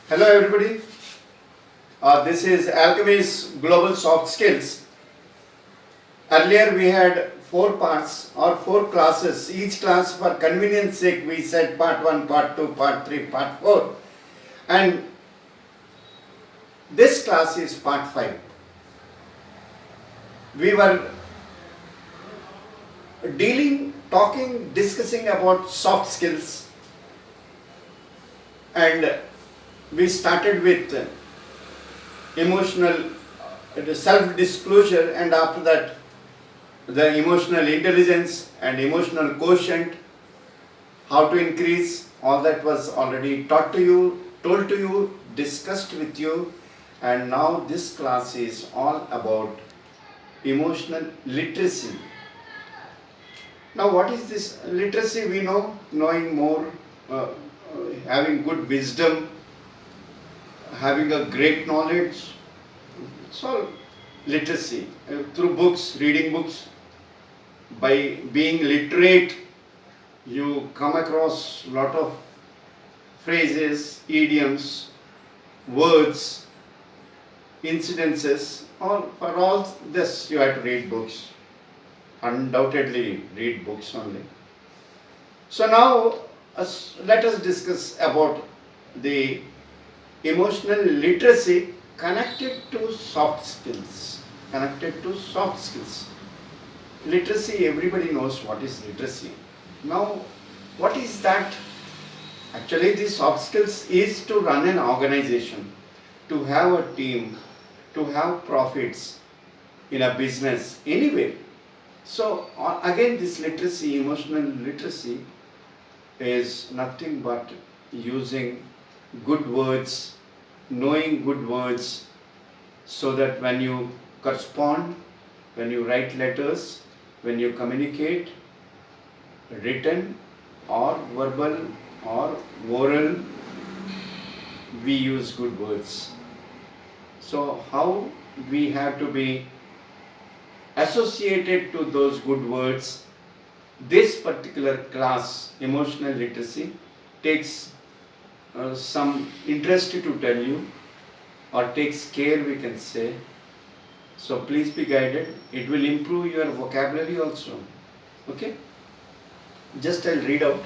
Hello everybody, this is Alchemy's Global Soft Skills. Earlier we had 4 parts or 4 classes. Each class, for convenience sake, we said part 1, part 2, part 3, part 4. And this class is part 5. We were discussing about soft skills, and we started with emotional self-disclosure, and after that the emotional intelligence and emotional quotient, how to increase, all that was already taught to you, told to you, discussed with you. And now this class is all about emotional literacy. Now what is this literacy? We know, knowing more, having good wisdom, having a great knowledge. It's all literacy. Through books, reading books, by being literate, you come across a lot of phrases, idioms, words, incidences. For all this you have to read books. Undoubtedly read books only. So now let us discuss about the emotional literacy connected to soft skills. Literacy, everybody knows what is literacy. Now, what is that? Actually, the soft skills is to run an organization, to have a team, to have profits in a business, anywhere. So, again, this literacy, emotional literacy, is nothing but using good words, knowing good words, so that when you correspond, when you write letters, when you communicate, written or verbal or oral, we use good words. So how we have to be associated to those good words? This particular class, emotional literacy, takes some interest to tell you, or takes care, we can say. So please be guided. It will improve your vocabulary also. Okay? Just I'll read out.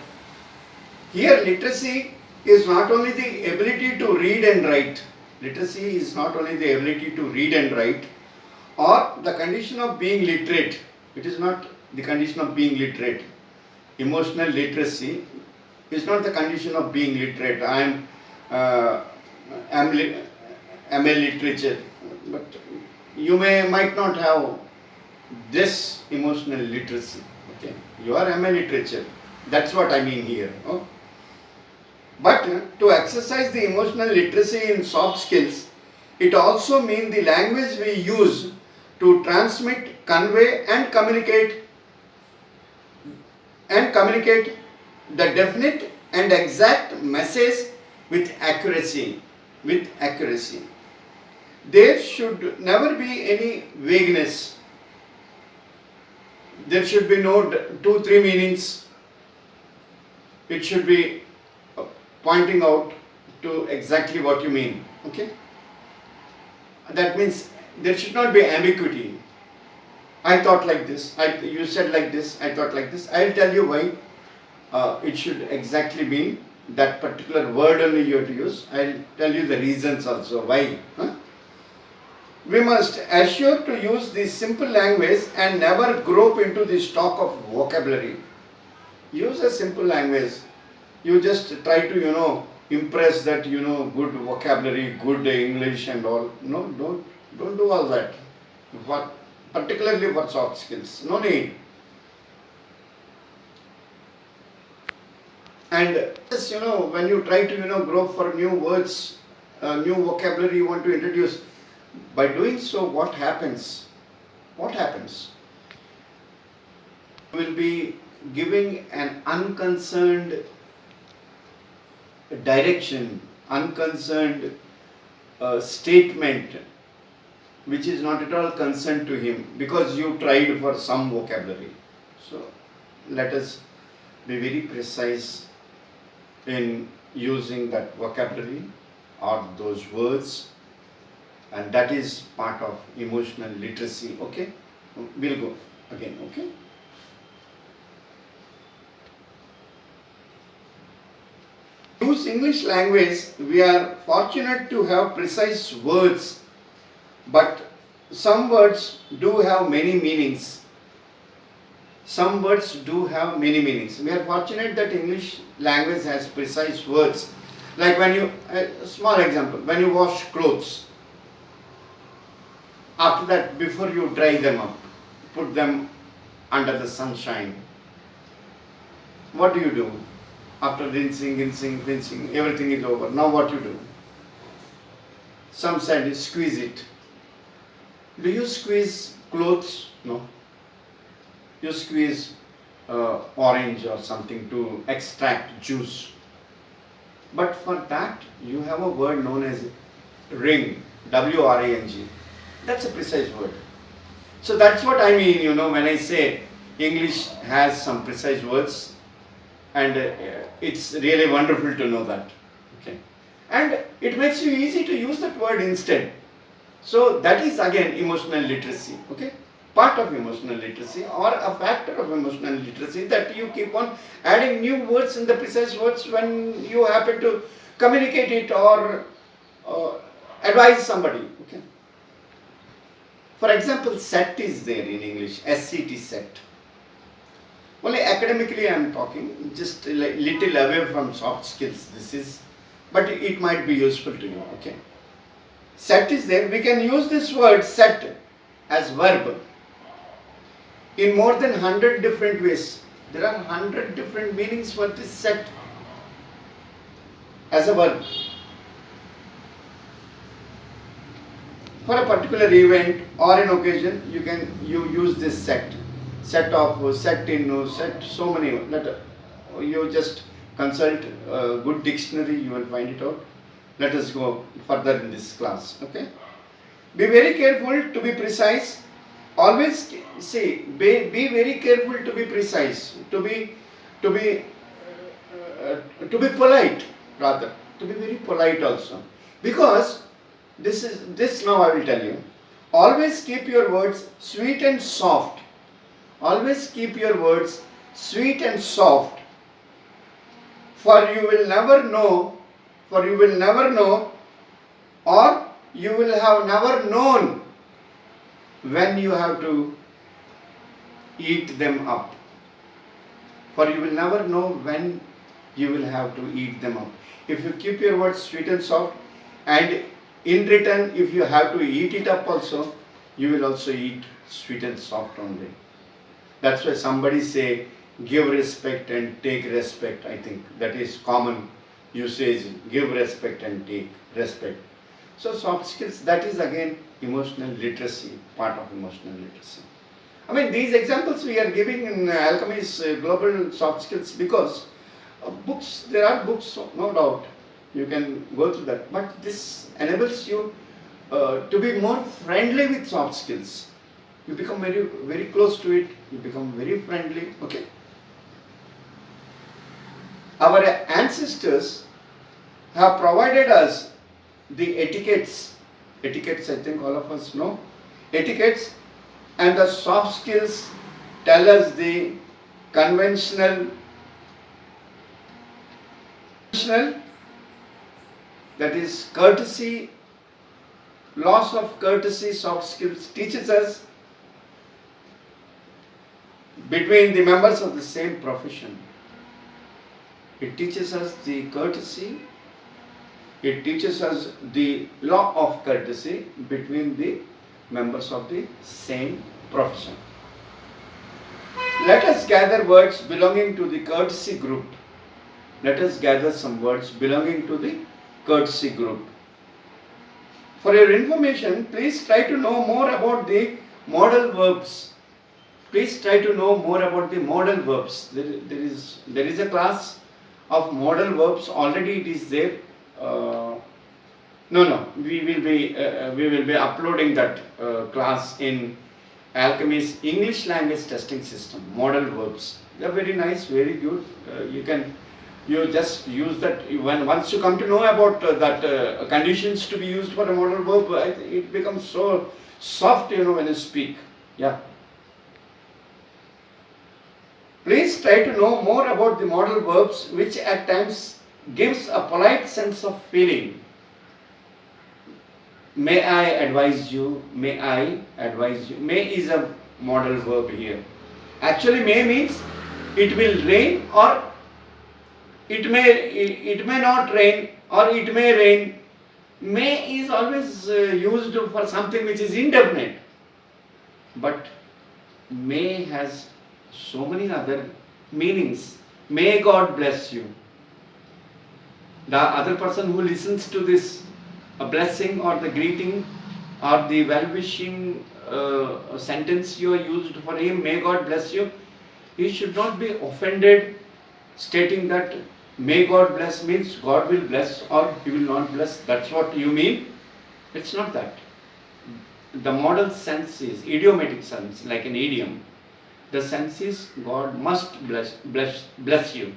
Here, literacy is not only the ability to read and write. Literacy is not only the ability to read and write, or the condition of being literate. It is not the condition of being literate. Emotional literacy is not the condition of being literate. I am MA literature, but you might not have this emotional literacy. Okay, you are MA literature. That's what I mean here. Oh. But to exercise the emotional literacy in soft skills, it also means the language we use to transmit, convey, and communicate the definite and exact message with accuracy. There should never be any vagueness. There should be no 2-3 meanings. It should be pointing out to exactly what you mean. Okay? That means there should not be ambiguity. I thought like this, you said like this, I thought like this. I'll tell you why it should exactly mean that particular word only you have to use. I'll tell you the reasons also why. We must assure to use the simple language and never grope into the stock of vocabulary. Use a simple language. You just try to, impress that, good vocabulary, good English and all. No, don't do all that. Particularly for soft skills. No need. And when you try to, grope for new words, new vocabulary you want to introduce, by doing so, what happens? You will be giving an unconcerned direction, unconcerned statement, which is not at all concerned to him, because you tried for some vocabulary. So let us be very precise in using that vocabulary or those words, and that is part of emotional literacy. Okay, we'll go again. Okay. Use English language, we are fortunate to have precise words, but some words do have many meanings. Some words do have many meanings. We are fortunate that English language has precise words. Like when you, a small example, when you wash clothes, after that, before you dry them up, put them under the sunshine, what do? After rinsing, everything is over. Now what you do? Some said you squeeze it. Do you squeeze clothes? No. You squeeze orange or something to extract juice. But for that, you have a word known as ring, W-R-A-N-G. That's a precise word. So that's what I mean, when I say English has some precise words, and it's really wonderful to know that. Okay. And it makes you easy to use that word instead. So that is again emotional literacy. Okay. Part of emotional literacy, or a factor of emotional literacy, that you keep on adding new words in the precise words when you happen to communicate it or advise somebody. Okay. For example, set is there in English, SCT, set. Only academically I am talking, just a little away from soft skills this is, but it might be useful to you. Okay. Set is there, we can use this word set as verb in more than 100 different ways. There are 100 different meanings for this set as a verb. For a particular event or an occasion, you use this set. Set of, set in, set so many. You just consult a good dictionary, you will find it out. Let us go further in this class. Okay. Be very careful to be precise. Always say, be very careful to be precise, to be polite, rather, to be very polite also. Because this now I will tell you. Always keep your words sweet and soft. Always keep your words sweet and soft. For you will never know, or you will have never known when you have to eat them up. For you will never know when you will have to eat them up. If you keep your words sweet and soft, and in return, if you have to eat it up also, you will also eat sweet and soft only. That's why somebody say, give respect and take respect. I think that is common usage, give respect and take respect. So soft skills, that is again emotional literacy, part of emotional literacy. I mean, these examples we are giving in Alchemy's Global Soft Skills because books, there are books, no doubt, you can go through that, but this enables you to be more friendly with soft skills. You become very, very close to it, you become very friendly. Okay. Our ancestors have provided us the etiquettes, I think all of us know, etiquettes, and the soft skills tell us the conventional, that is courtesy, loss of courtesy. Soft skills teaches us between the members of the same profession. It teaches us the courtesy, it teaches us the law of courtesy between the members of the same profession. Let us gather words belonging to the courtesy group. Let us gather some words belonging to the courtesy group. For your information, please try to know more about the modal verbs. Please try to know more about the modal verbs. There is a class of modal verbs. Already it is there. We will be uploading that class in Alchemy's English language testing system. Modal verbs. They are very nice, very good. You can You just use that. When once you come to know about that conditions to be used for a modal verb, it becomes so soft, when you speak. Yeah. Please try to know more about the modal verbs, which at times gives a polite sense of feeling. May I advise you? May I advise you? May is a modal verb here. Actually, may means it will rain, or it may not rain, or it may rain. May is always used for something which is indefinite, but may has so many other meanings. May God bless you. The other person who listens to this a blessing or the greeting or the well-wishing sentence you are used for him, may God bless you, he should not be offended stating that may God bless means God will bless or he will not bless. That's what you mean. It's not that. The modal sense is idiomatic sense, like an idiom. The sense is God must bless you.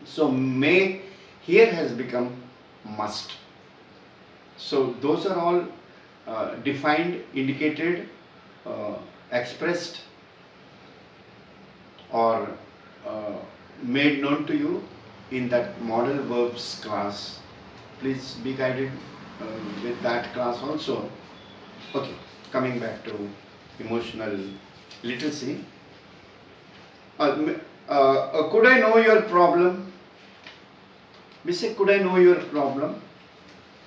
So may here has become must. So those are all defined, indicated, expressed, or made known to you in that modal verbs class. Please be guided with that class also. Okay, coming back to emotional literacy. Could I know your problem? We say, could I know your problem?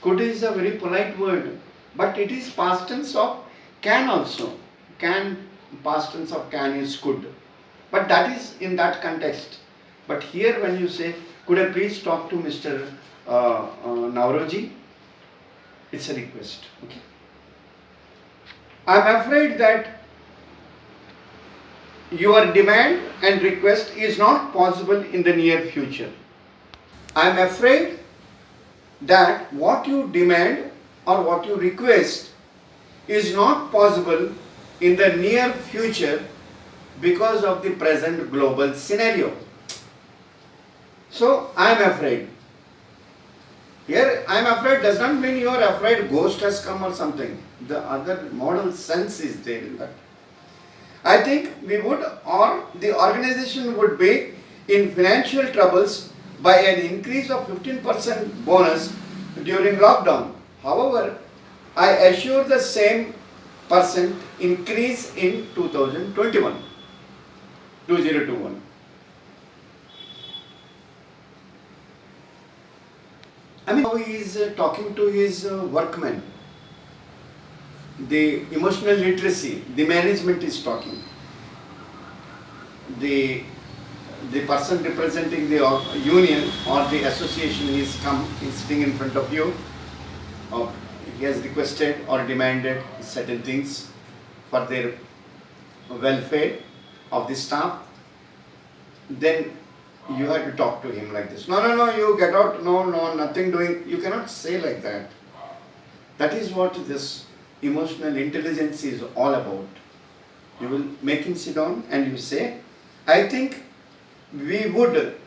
Could is a very polite word, but it is past tense of can also. Can, past tense of can is could. But that is in that context. But here when you say, could I please talk to Mr. Nauroji? It's a request. Okay. I am afraid that your demand and request is not possible in the near future. I am afraid that what you demand or what you request is not possible in the near future because of the present global scenario. So, I am afraid. Here, I am afraid does not mean you are afraid ghost has come or something. The other modal sense is there in that. I think we would, or the organization would be in financial troubles by an increase of 15% bonus during lockdown. However, I assure the same percent increase in 2021. I mean, how he is talking to his workmen. The emotional literacy, the management is talking. The person representing the union or the association is sitting in front of you. He has requested or demanded certain things for their welfare of the staff. Then you have to talk to him like this. No, you get out. No, nothing doing. You cannot say like that. That is what this emotional intelligence is all about. You will make him sit down and you say, I think we would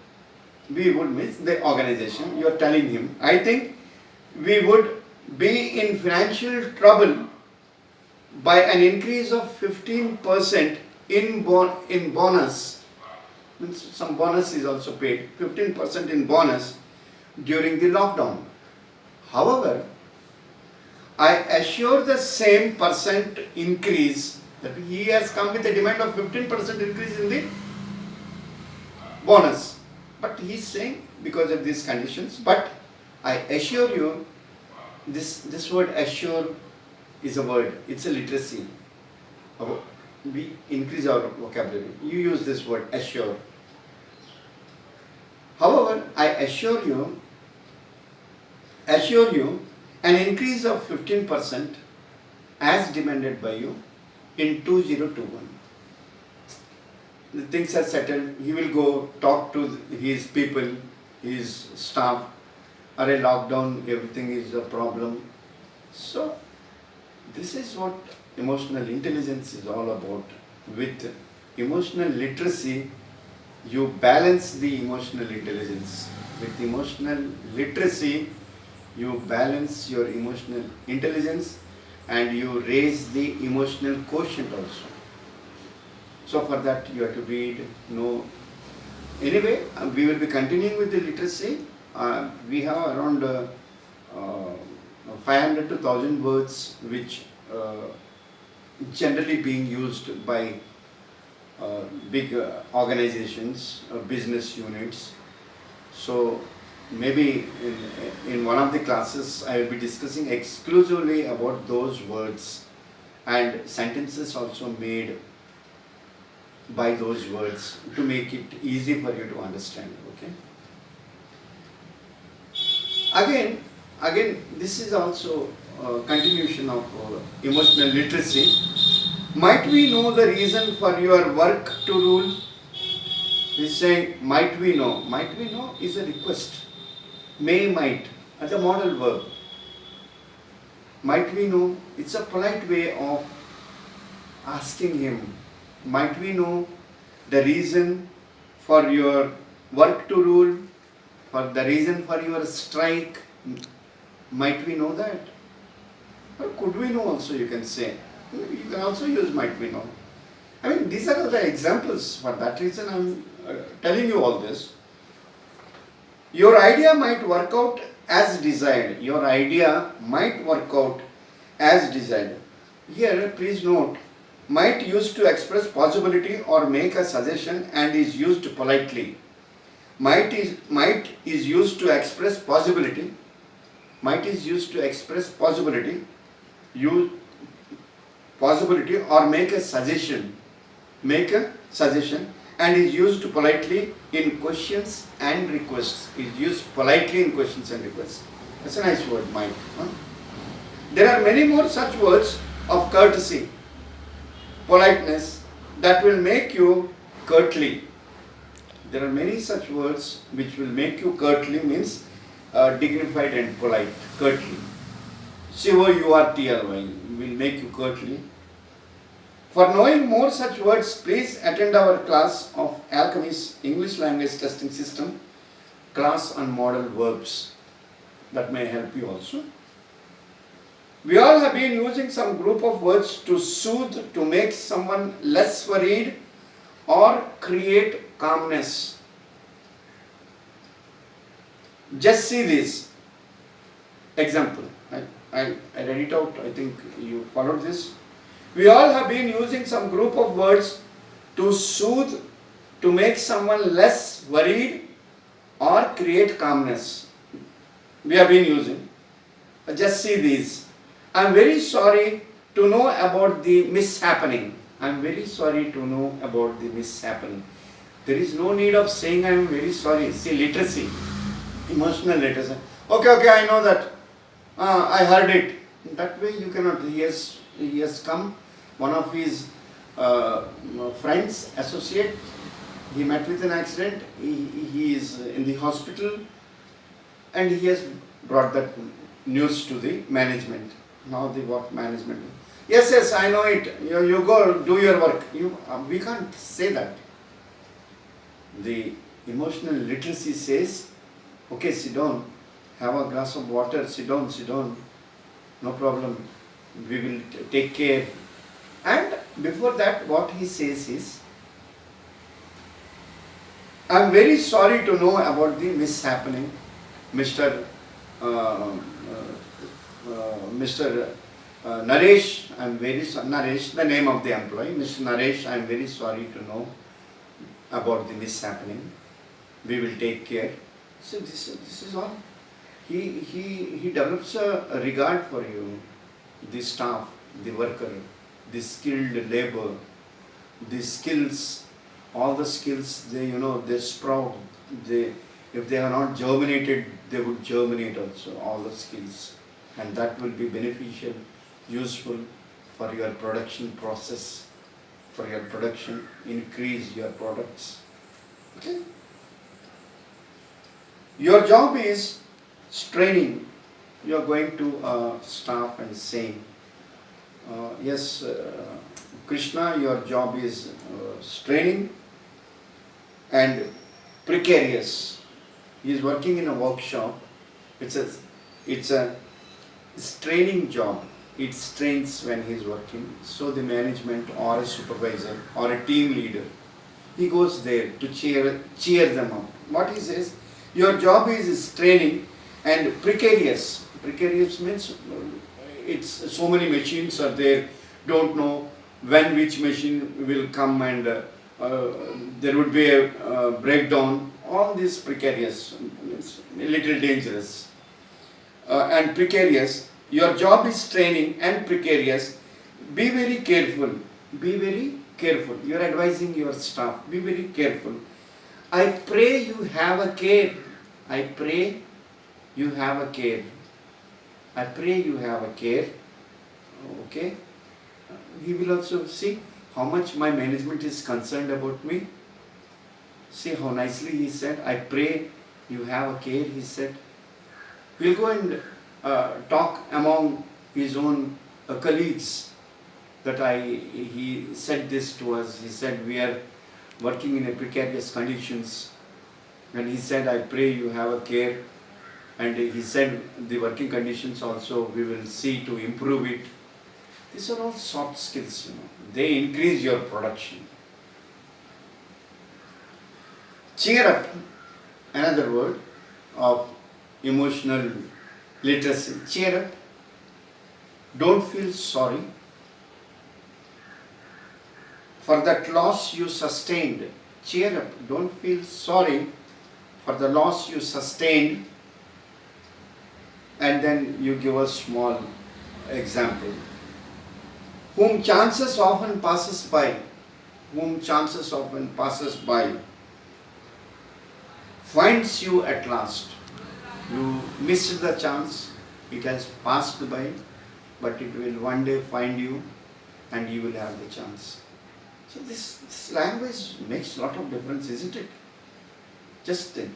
means the organization, you are telling him, I think we would be in financial trouble by an increase of 15% in bonus. Means some bonus is also paid, 15% in bonus during the lockdown. However, I assure the same percent increase, that he has come with a demand of 15% increase in the bonus. But he is saying because of these conditions, but I assure you, this word assure is a word, it's a literacy. We increase our vocabulary. You use this word assure. However, I assure you an increase of 15% as demanded by you in 2021. The things are settled. He will go talk to his people, his staff. Are a lockdown, everything is a problem. So, this is what emotional intelligence is all about. With emotional literacy, you balance the emotional intelligence. With emotional literacy, you balance your emotional intelligence and you raise the emotional quotient also. So for that you have to read, know. Anyway, we will be continuing with the literacy. We have around 500 to 1000 words which generally being used by big organizations, business units. So maybe in one of the classes I will be discussing exclusively about those words and sentences also made by those words to make it easy for you to understand. Okay. Again, this is also a continuation of emotional literacy. Might we know the reason for your work to rule? He's saying, might we know? Might we know is a request. May, might, as a modal verb. Might we know? It's a polite way of asking him, might we know the reason for your work to rule, for the reason for your strike? Might we know that? Or could we know also, you can say. You can also use might we know. I mean, these are the examples. For that reason, I am telling you all this. Your idea might work out as desired. Your idea might work out as desired. Here, please note, might used to express possibility or make a suggestion and is used politely. Might is used to express possibility. Might is used to express possibility. Possibility or make a suggestion. Make a suggestion and is used politely in questions and requests. Is used politely in questions and requests. That's a nice word, might. Huh? There are many more such words of courtesy, politeness that will make you curtly. There are many such words which will make you curtly, means dignified and polite, curtly. COURTLY will make you curtly. For knowing more such words, please attend our class of Alchemy's English Language Testing System, class on modal verbs. That may help you also. We all have been using some group of words to soothe, to make someone less worried or create calmness. Just see this example. I read it out, I think you followed this. We all have been using some group of words to soothe, to make someone less worried or create calmness. We have been using. Just see these. I am very sorry to know about the mishappening. I am very sorry to know about the mishappening. There is no need of saying I am very sorry. See, literacy, emotional literacy. Okay, I know that. I heard it. That way you cannot. He has come. One of his friends, associate, he met with an accident. He is in the hospital, and he has brought that news to the management. Now the what management? Yes, I know it. You go do your work. We can't say that. The emotional literacy says, okay, sit down, have a glass of water, sit down, no problem, we will take care. And before that, what he says is, I am very sorry to know about the mishappening, Mr. Naresh. I am very sorry. Naresh, the name of the employee, Mr. Naresh. I am very sorry to know about the mishappening. We will take care. So this is all. He develops a regard for you, the staff, the worker, the skilled labor, the skills, all the skills, they sprout. If they are not germinated, they would germinate also, all the skills. And that will be beneficial, useful for your production process, for your production, increase your products. Okay? Your job is straining. You are going to staff and saying, yes, Krishna, your job is straining, and precarious. He is working in a workshop. It's a straining job. It strains when he is working. So the management or a supervisor or a team leader, he goes there to cheer them up. What he says, your job is straining and precarious. Precarious means it's so many machines are there. Don't know when which machine will come, and there would be a breakdown. All this precarious, it's a little dangerous. And precarious, your job is training and precarious. Be very careful. Be very careful. You are advising your staff. Be very careful. I pray you have a care. I pray you have a care. I pray you have a care. Okay. He will also see how much my management is concerned about me. See how nicely he said, I pray you have a care, he said. We'll go and talk among his own colleagues that he said this to us. He said, we are working in a precarious conditions. And he said, I pray you have a care. And he said, the working conditions also we will see to improve it. These are all soft skills, They increase your production. Cheer up, another word of emotional literacy. Cheer up. Don't feel sorry for that loss you sustained. Cheer up. Don't feel sorry for the loss you sustained. And then you give a small example. Whom chances often passes by. Whom chances often passes by finds you at last. You missed the chance, it has passed by, but it will one day find you and you will have the chance. So this language makes a lot of difference, isn't it? Just think.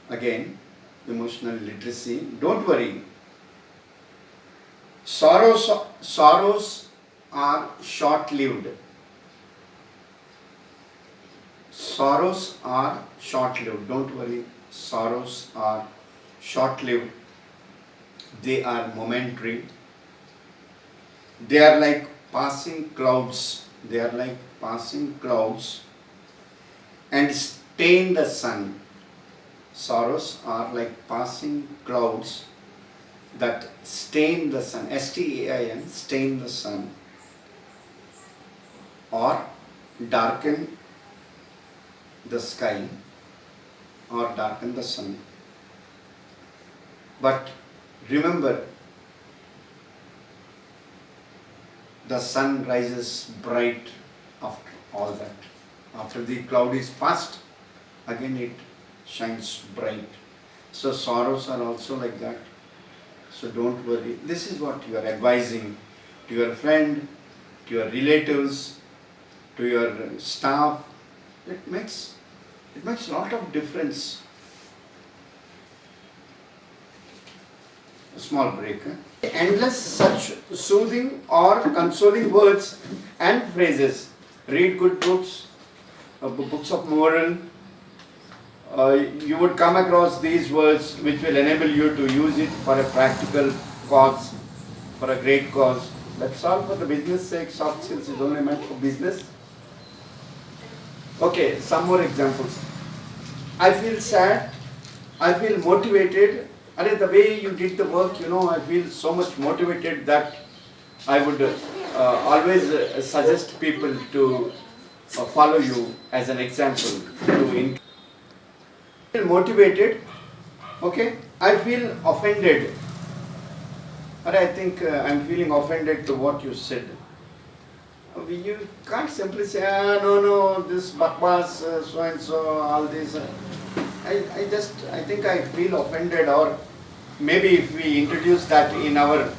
Again, emotional literacy. Don't worry. Sorrows are short-lived. Sorrows are short-lived. Don't worry. Sorrows are short-lived. They are momentary. They are like passing clouds. They are like passing clouds and stain the sun. Sorrows are like passing clouds that stain the sun. S-T-A-I-N, stain the sun, or darken the sky, or darken the sun. But remember, the sun rises bright after all that. After the cloud is past, again it shines bright. So sorrows are also like that. So don't worry. This is what you are advising to your friend, to your relatives, to your staff. It makes a lot of difference. A small break. Endless such soothing or consoling words and phrases. Read good books, books of moral. You would come across these words which will enable you to use it for a practical cause, for a great cause. That's all for the business sake. Soft skills is only meant for business. Okay, some more examples. I feel sad. I feel motivated. And the way you did the work, I feel so much motivated that I would always suggest people to follow you as an example. I feel motivated. Okay, I feel offended. But I think I'm feeling offended to what you said. You can't simply say, no, this bakwas, so and so, all this. I think I feel offended, or maybe if we introduce that in our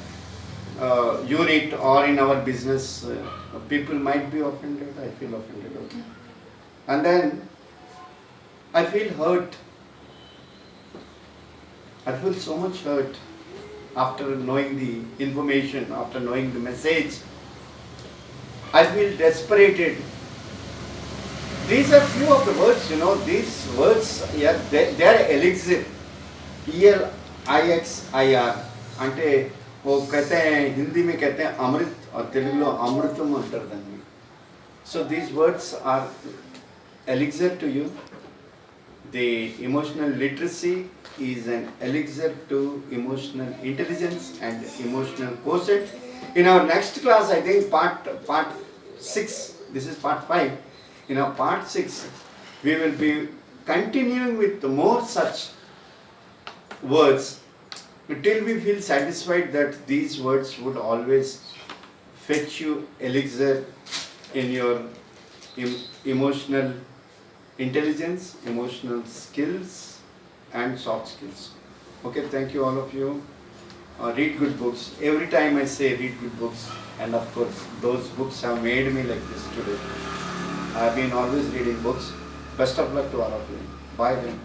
unit or in our business, people might be offended. I feel offended, okay. And then I feel hurt. I feel so much hurt after knowing the information, after knowing the message. I feel desperated. These are few of the words, these words, yeah, they are elixir. ELIXIR అంటే वो कहते हैं हिंदी में कहते हैं अमृत और तेलुगु లో అమృతం అంటారు దాన్ని. So these words are elixir to you. The emotional literacy is an elixir to emotional intelligence and emotional quotient. In our next class, I think part 6, this is part 5. In our part 6, we will be continuing with more such words till we feel satisfied that these words would always fetch you elixir in your emotional intelligence, emotional skills and soft skills. Okay, thank you all of you. Read good books. Every time I say read good books, and of course those books have made me like this today. I have been always reading books. Best of luck to all of you. Bye then.